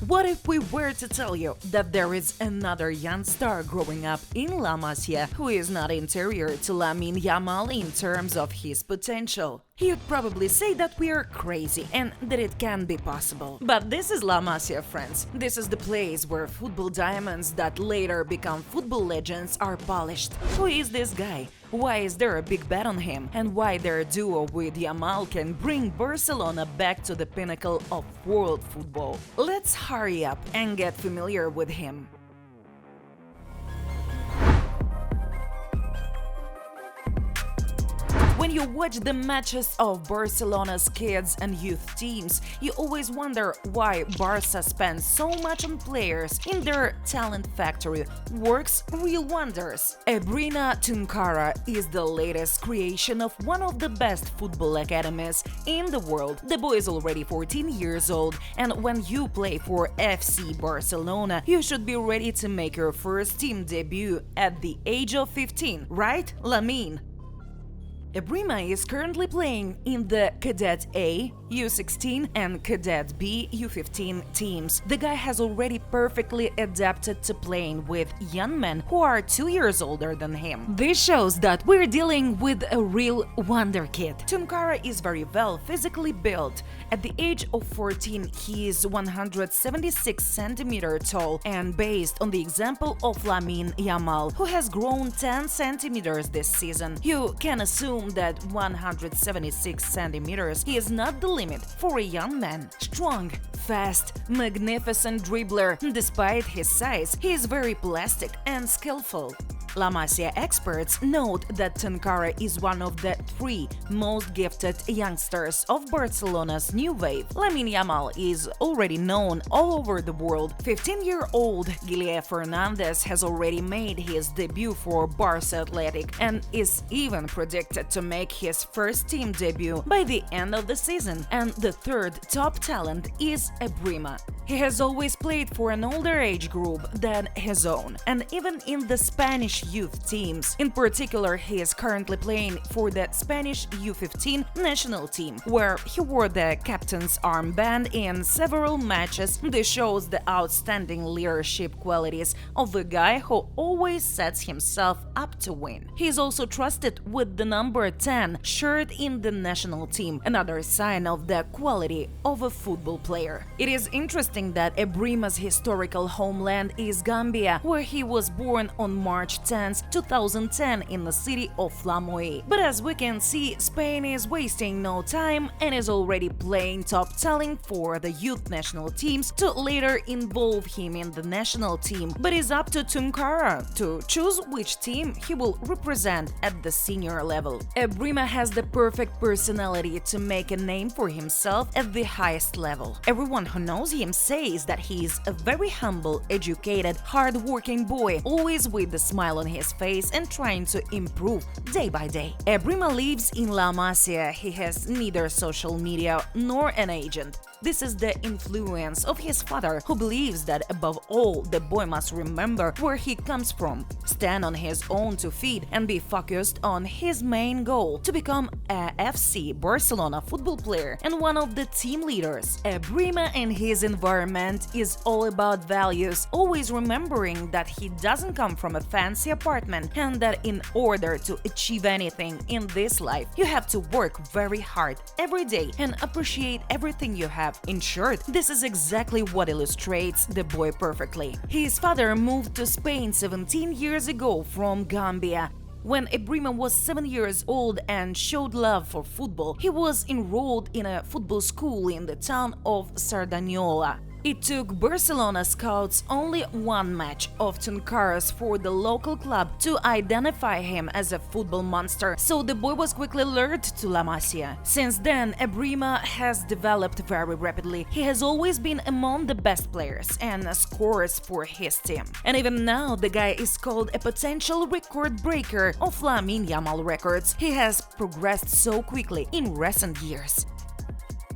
What if we were to tell you that there is another young star growing up in La Masia who is not inferior to Lamine Yamal in terms of his potential? You'd probably say that we are crazy and that it can be possible. But this is La Masia, friends. This is the place where football diamonds that later become football legends are polished. Who is this guy? Why is there a big bet on him? And why their duo with Yamal can bring Barcelona back to the pinnacle of world football? Let's hurry up and get familiar with him. When you watch the matches of Barcelona's kids and youth teams, you always wonder why Barca spends so much on players in their talent factory, works real wonders. Ebrima TUNKARA is the latest creation of one of the best football academies in the world. The boy is already 14 years old, and when you play for FC Barcelona, you should be ready to make your first team debut at the age of 15, right, Lamine? Ebrima is currently playing in the Cadet A, U16 and Cadet B, U15 teams. The guy has already perfectly adapted to playing with young men who are 2 years older than him. This shows that we're dealing with a real wonderkid. TUNKARA is very well physically built. At the age of 14, he is 176 cm tall, and based on the example of Lamine Yamal, who has grown 10 cm this season, you can assume that 176 centimeters is not the limit for a young man. Strong, fast, magnificent dribbler. Despite his size, he is very plastic and skillful. La Masia experts note that TUNKARA is one of the 3 most gifted youngsters of Barcelona's new wave. Lamine Yamal is already known all over the world. 15-year-old Guilherme Fernandes has already made his debut for Barca Athletic and is even predicted to make his first team debut by the end of the season. And the third top talent is Ebrima. He has always played for an older age group than his own, and even in the Spanish youth teams. In particular, he is currently playing for the Spanish U15 national team, where he wore the captain's armband in several matches. This shows the outstanding leadership qualities of a guy who always sets himself up to win. He is also trusted with the number 10 shirt in the national team, another sign of the quality of a football player. It is interesting that Ebrima's historical homeland is Gambia, where he was born on March 10, 2010 in the city of Lamoille. But as we can see, Spain is wasting no time and is already playing top talent for the youth national teams to later involve him in the national team. But it's up to TUNKARA to choose which team he will represent at the senior level. Ebrima has the perfect personality to make a name for himself at the highest level. Everyone who knows him says that he is a very humble, educated, hard-working boy, always with a smile on his face and trying to improve day by day. Ebrima lives in La Masia. He has neither social media nor an agent. This is the influence of his father, who believes that above all, the boy must remember where he comes from, stand on his own 2 feet, and be focused on his main goal, to become a FC Barcelona football player and one of the team leaders. Ebrima and his environment is all about values, always remembering that he doesn't come from a fancy apartment and that in order to achieve anything in this life, you have to work very hard every day and appreciate everything you have. In short, this is exactly what illustrates the boy perfectly. His father moved to Spain 17 years ago from Gambia. When Ebrima was 7 years old and showed love for football, he was enrolled in a football school in the town of Sardanyola. It took Barcelona scouts only 1 match of TUNKARA's for the local club to identify him as a football monster, so the boy was quickly lured to La Masia. Since then, Ebrima has developed very rapidly. He has always been among the best players and scorers for his team. And even now, the guy is called a potential record breaker of Lamine Yamal records. He has progressed so quickly in recent years.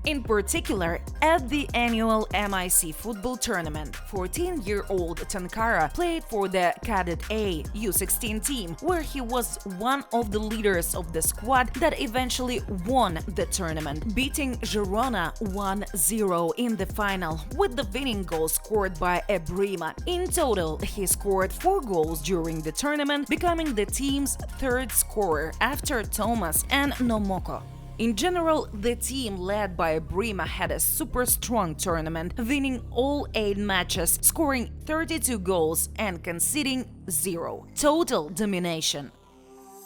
In particular, at the annual MIC football tournament, 14-year-old Tunkara played for the Cadet A U16 team, where he was one of the leaders of the squad that eventually won the tournament, beating Girona 1-0 in the final, with the winning goal scored by Ebrima. In total, he scored 4 goals during the tournament, becoming the team's third scorer after Thomas and Nomoko. In general, the team led by Ebrima had a super strong tournament, winning all 8 matches, scoring 32 goals and conceding 0. Total domination.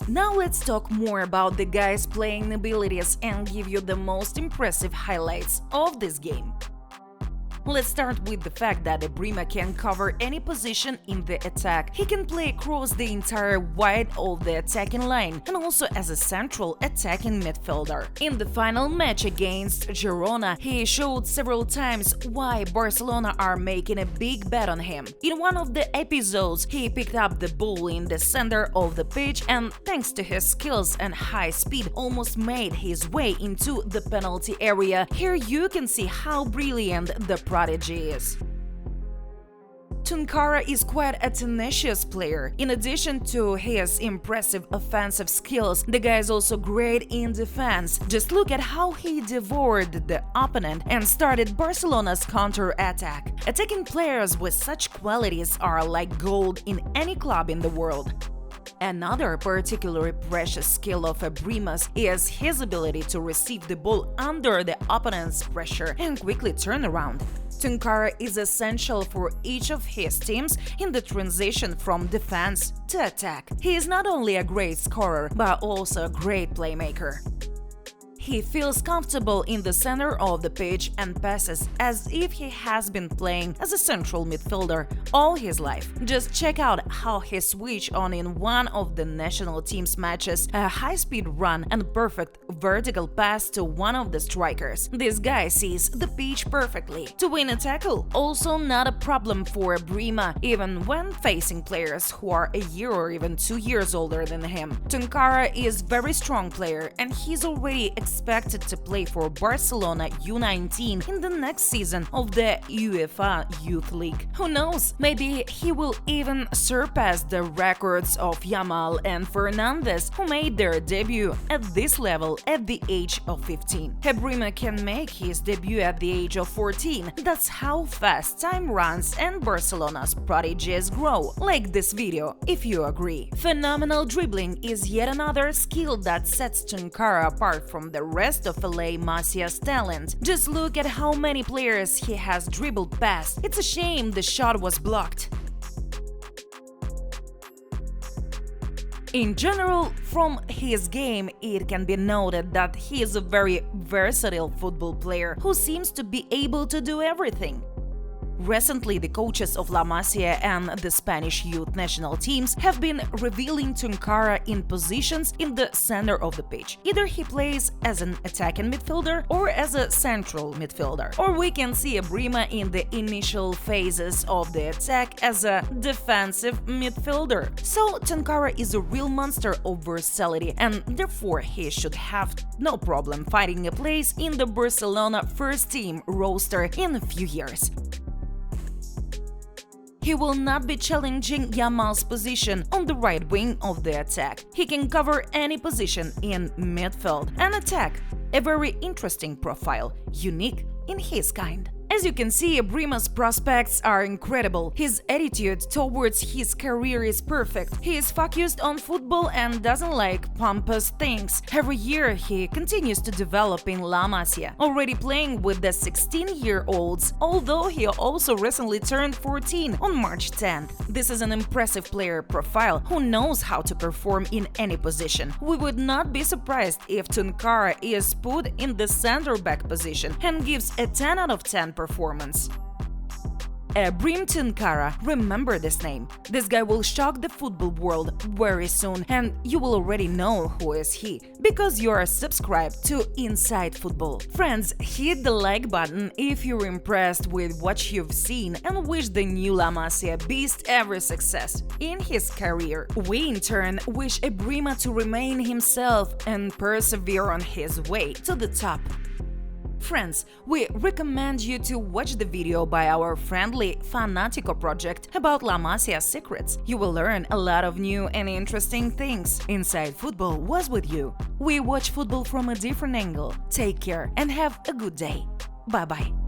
Now let's talk more about the guy's playing abilities and give you the most impressive highlights of this game. Let's start with the fact that Ebrima can cover any position in the attack. He can play across the entire width of the attacking line and also as a central attacking midfielder. In the final match against Girona, he showed several times why Barcelona are making a big bet on him. In one of the episodes, he picked up the ball in the center of the pitch and, thanks to his skills and high speed, almost made his way into the penalty area. Here you can see how brilliant the prodigy is. Tunkara is quite a tenacious player. In addition to his impressive offensive skills, the guy is also great in defense. Just look at how he devoured the opponent and started Barcelona's counter-attack. Attacking players with such qualities are like gold in any club in the world. Another particularly precious skill of Ebrima's is his ability to receive the ball under the opponent's pressure and quickly turn around. Tunkara is essential for each of his teams in the transition from defense to attack. He is not only a great scorer, but also a great playmaker. He feels comfortable in the center of the pitch and passes as if he has been playing as a central midfielder all his life. Just check out how he switched on in one of the national team's matches, a high-speed run and perfect vertical pass to one of the strikers. This guy sees the pitch perfectly. To win a tackle, also not a problem for Ebrima, even when facing players who are a year or even 2 years older than him. Tunkara is a very strong player and he's already expected to play for Barcelona U19 in the next season of the UEFA Youth League. Who knows, maybe he will even surpass the records of Yamal and Fernandez, who made their debut at this level at the age of 15. Ebrima can make his debut at the age of 14. That's how fast time runs and Barcelona's prodigies grow. Like this video if you agree. Phenomenal dribbling is yet another skill that sets Tunkara apart from the rest of LA Masia's talent. Just look at how many players he has dribbled past. It's a shame the shot was blocked. In general, from his game, it can be noted that he is a very versatile football player who seems to be able to do everything. Recently, the coaches of La Masia and the Spanish youth national teams have been revealing Tunkara in positions in the center of the pitch. Either he plays as an attacking midfielder or as a central midfielder. Or we can see Ebrima in the initial phases of the attack as a defensive midfielder. So Tunkara is a real monster of versatility and therefore he should have no problem finding a place in the Barcelona first team roster in a few years. He will not be challenging Yamal's position on the right wing of the attack. He can cover any position in midfield and attack. A very interesting profile, unique in his kind. As you can see, Ebrima's prospects are incredible. His attitude towards his career is perfect. He is focused on football and doesn't like pompous things. Every year he continues to develop in La Masia, already playing with the 16-year-olds, although he also recently turned 14 on March 10th. This is an impressive player profile who knows how to perform in any position. We would not be surprised if Tunkara is put in the center-back position and gives a 10 out of 10 performance. Ebrima TUNKARA, remember this name. This guy will shock the football world very soon and you will already know who is he, because you are subscribed to Inside Football. Friends, hit the like button if you're impressed with what you've seen and wish the new La Masia beast every success in his career. We in turn wish Ebrima to remain himself and persevere on his way to the top. Friends, we recommend you to watch the video by our friendly Fanatico project about La Masia's secrets. You will learn a lot of new and interesting things. Inside Football was with you. We watch football from a different angle. Take care and have a good day. Bye-bye.